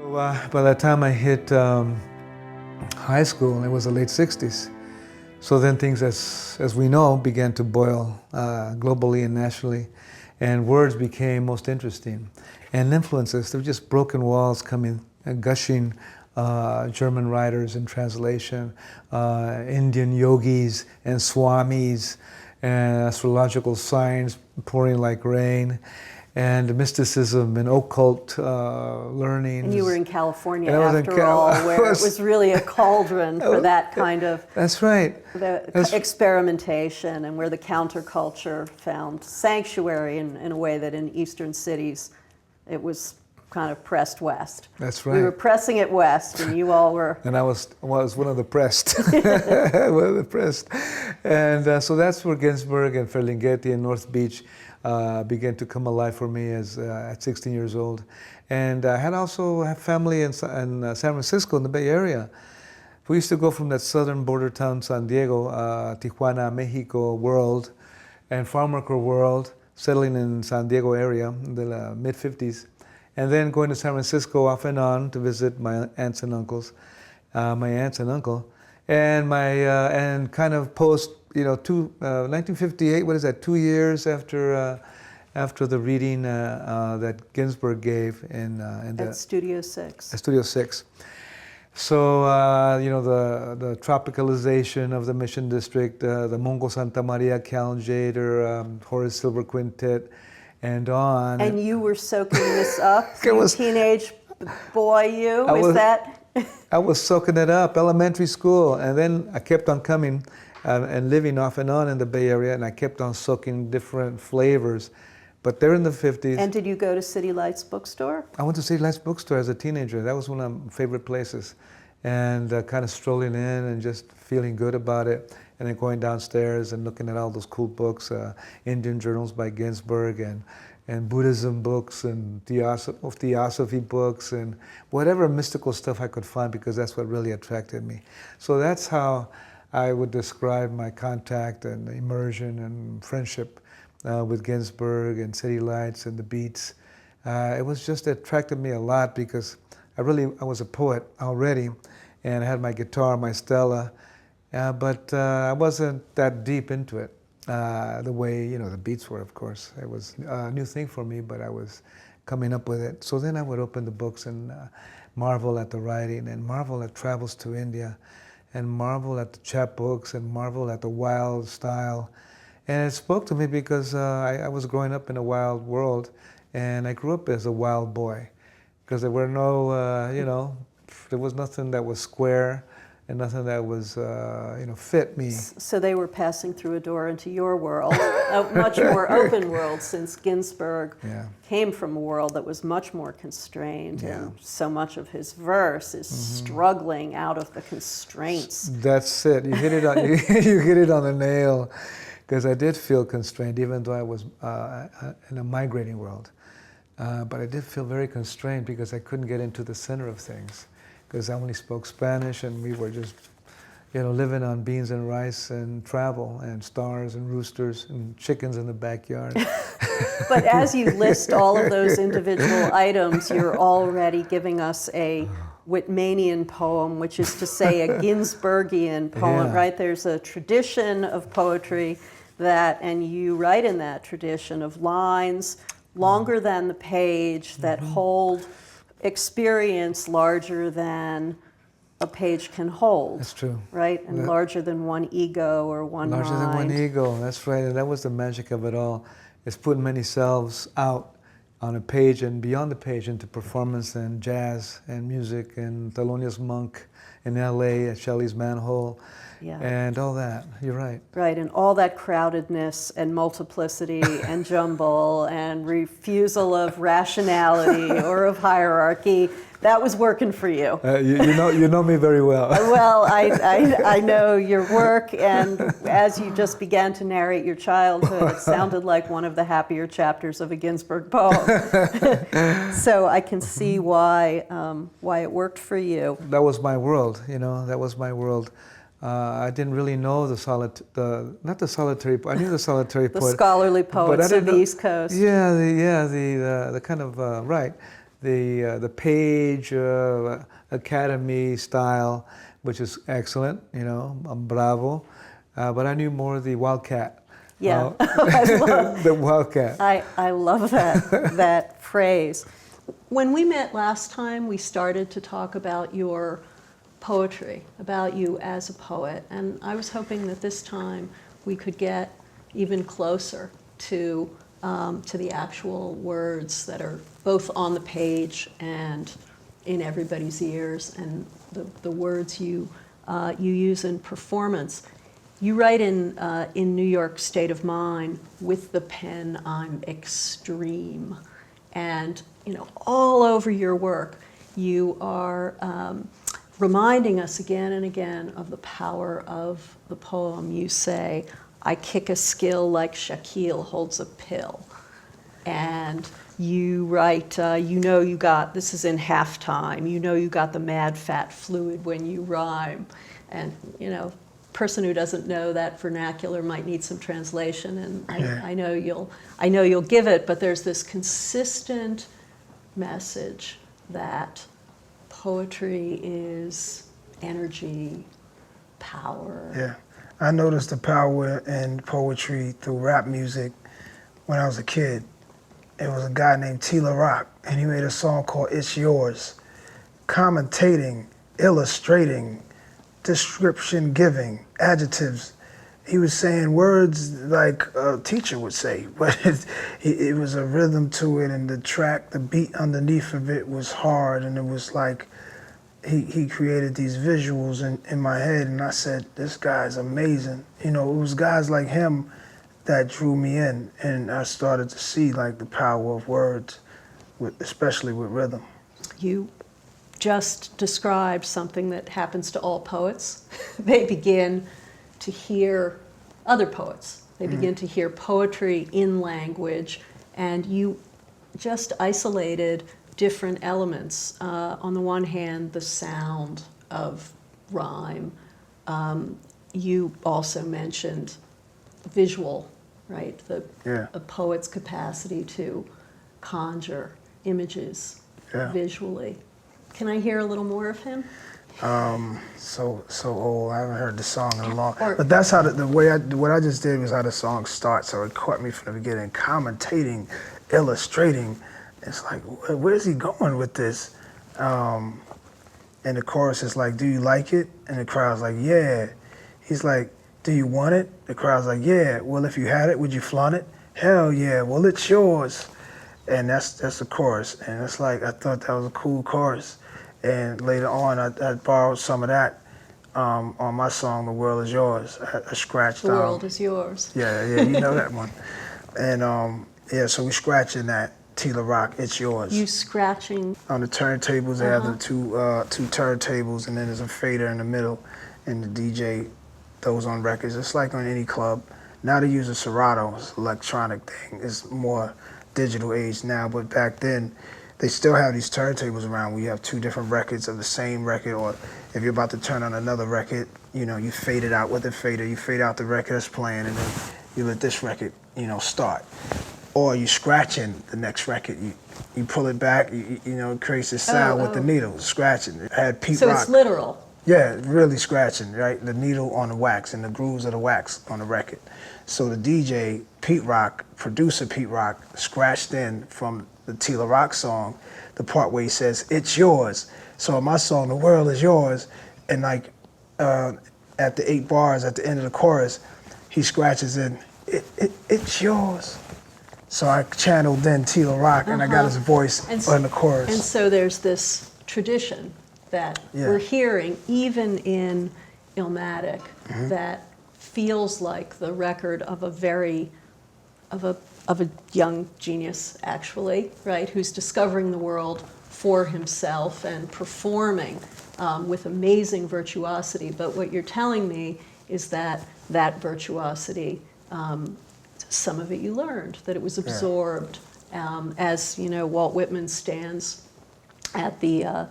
By the time I hit high school, it was the late 60s. So then things, as we know, began to boil globally and nationally, and words became most interesting. And influences, there were just broken walls coming, gushing German writers in translation, Indian yogis and swamis, and astrological signs pouring like rain, and mysticism and occult learning. And you were in California after all, where it was really a cauldron for that kind of That's right. Experimentation, and where the counterculture found sanctuary in a way that in eastern cities it was kind of pressed west. That's right. We were pressing it west, and you all were. And I was one of the pressed. One of the pressed. And so that's where Ginsberg and Ferlinghetti and North Beach began to come alive for me at 16 years old. And I had also had family in San Francisco, in the Bay Area. We used to go from that southern border town, San Diego, Tijuana, Mexico world, and farm worker world, settling in San Diego area in the mid-50s. And then going to San Francisco off and on to visit my aunts and uncles, my aunts and uncle, and and kind of post, 1958. What is that? 2 years after the reading that Ginsberg gave at Studio 6. At Studio 6. So the tropicalization of the Mission District, the Mungo Santa Maria, Cal Jader, Horace Silver Quintet, and on. And you were soaking this up, teenage boy, I was soaking it up, elementary school, and then I kept on coming and living off and on in the Bay Area, and I kept on soaking different flavors. But they're in the 50s. And did you go to City Lights Bookstore? I went to City Lights Bookstore as a teenager. That was one of my favorite places. And kind of strolling in and just feeling good about it. And then going downstairs and looking at all those cool books, Indian journals by Ginsberg, and Buddhism books, and theosophy books, and whatever mystical stuff I could find, because that's what really attracted me. So that's how I would describe my contact and immersion and friendship with Ginsberg and City Lights and the Beats. It was just attracted me a lot because I was a poet already, and I had my guitar, my Stella, but I wasn't that deep into it the way the Beats were. Of course, it was a new thing for me, but I was coming up with it. So then I would open the books and marvel at the writing, and marvel at travels to India, and marvel at the chapbooks, and marvel at the wild style. And it spoke to me because I was growing up in a wild world, and I grew up as a wild boy, because there were no, there was nothing that was square, and nothing that was, fit me. So they were passing through a door into your world, a much more open world, since Ginsberg came from a world that was much more constrained, and so much of his verse is struggling out of the constraints. That's it. You hit it on. You hit it on the nail, because I did feel constrained, even though I was in a migrating world. But I did feel very constrained because I couldn't get into the center of things, because I only spoke Spanish, and we were just, living on beans and rice and travel and stars and roosters and chickens in the backyard. But as you list all of those individual items, you're already giving us a Whitmanian poem, which is to say a Ginsbergian poem, right? There's a tradition of poetry and you write in that tradition of lines longer than the page that hold experience larger than a page can hold. That's true. Right? And larger than one ego or one mind. Larger than one ego, that's right. And that was the magic of it all. It's putting many selves out on a page and beyond the page into performance and jazz and music and Thelonious Monk in LA at Shelley's Manhole and all that. You're right. Right, and all that crowdedness and multiplicity and jumble and refusal of rationality or of hierarchy, that was working for you. You know me very well. Well, I know your work, and as you just began to narrate your childhood, it sounded like one of the happier chapters of a Ginsberg poem. So I can see why it worked for you. That was my world, that was my world. I didn't really know not the solitary poet. I knew the solitary poet. The scholarly poets of the East Coast. Yeah, the kind of, right. the page academy style, which is excellent, you know, bravo. But I knew more of the wildcat. Yeah, I love, the wildcat. I love that phrase. When we met last time, we started to talk about your poetry, about you as a poet, and I was hoping that this time we could get even closer to the actual words that are both on the page and in everybody's ears, and the words you use in performance. You write in New York State of Mind, with the pen I'm extreme. And you know, all over your work, you are reminding us again and again of the power of the poem. You say, I kick a skill like Shaquille holds a pill. And you write, you know you got, this is in halftime, you know you got the mad fat fluid when you rhyme. And you know, person who doesn't know that vernacular might need some translation, and I know you'll give it, but there's this consistent message that poetry is energy, power. Yeah, I noticed the power in poetry through rap music when I was a kid. It was a guy named Tila Rock, and he made a song called It's Yours, commentating, illustrating, description giving, adjectives. He was saying words like a teacher would say, but it was a rhythm to it, and the track, the beat underneath of it was hard, and it was like he created these visuals in my head, and I said, this guy's amazing. You know, it was guys like him that drew me in, and I started to see like the power of words, especially with rhythm. You just described something that happens to all poets. They begin to hear other poets. They begin to hear poetry in language, and you just isolated different elements. On the one hand, the sound of rhyme. You also mentioned visual, right? A poet's capacity to conjure images visually. Can I hear a little more of him? So old. I haven't heard the song in a long. But that's how what I just did was how the song starts. So it caught me from the beginning, commentating, illustrating. It's like, where's he going with this? And the chorus is like, do you like it? And the crowd's like, yeah. He's like, do you want it? The crowd's like, yeah. Well, if you had it, would you flaunt it? Hell yeah. Well, it's yours. And that's the chorus. And it's like, I thought that was a cool chorus. And later on, I borrowed some of that on my song, The World Is Yours. I scratched The World Is Yours. Yeah, you know that one. And so we scratching that, Tila Rock, It's Yours. You scratching. On the turntables, they have the two turntables, and then there's a fader in the middle, and the DJ throws on records. It's like on any club. Now they use a Serato, it's an electronic thing. It's more digital age now, but back then, they still have these turntables around where you have two different records of the same record, or if you're about to turn on another record, you know, you fade it out with the fader, you fade out the record that's playing, and then you let this record, you know, start. Or you scratching the next record, you pull it back, you know, it creates this sound with the needle, scratching. It had Pete Rock. So it's literal. Yeah, really scratching, right? The needle on the wax and the grooves of the wax on the record. So the DJ, Pete Rock, producer Pete Rock, scratched in from the Tila Rock song, the part where he says, it's yours. So in my song, The World Is Yours, and like at the 8 bars at the end of the chorus, he scratches in, it's yours. So I channeled then Tila Rock, and I got his voice on the chorus. And so there's this tradition that we're hearing, even in Illmatic, that feels like the record of a young genius, actually, right, who's discovering the world for himself and performing with amazing virtuosity. But what you're telling me is that virtuosity, some of it you learned, that it was absorbed, as you know, Walt Whitman stands at the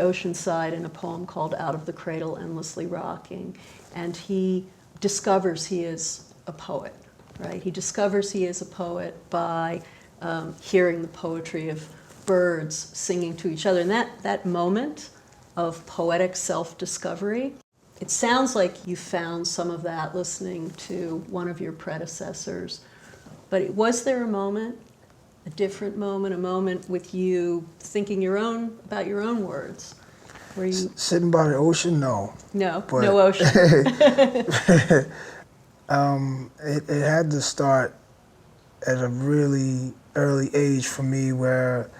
ocean side in a poem called Out of the Cradle Endlessly Rocking, and he discovers he is a poet, right? He discovers he is a poet by hearing the poetry of birds singing to each other. And that moment of poetic self-discovery, it sounds like you found some of that listening to one of your predecessors. But was there a moment, a different moment, a moment with you thinking about your own words? Were you Sitting by the ocean? No. no But ocean? it had to start at a really early age for me, where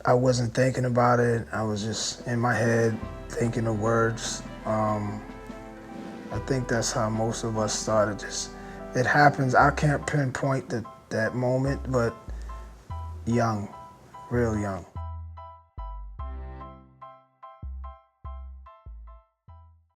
I wasn't thinking about it. I was just in my head thinking of words. I think that's how most of us started. Just, it happens. I can't pinpoint that moment, but young, real young.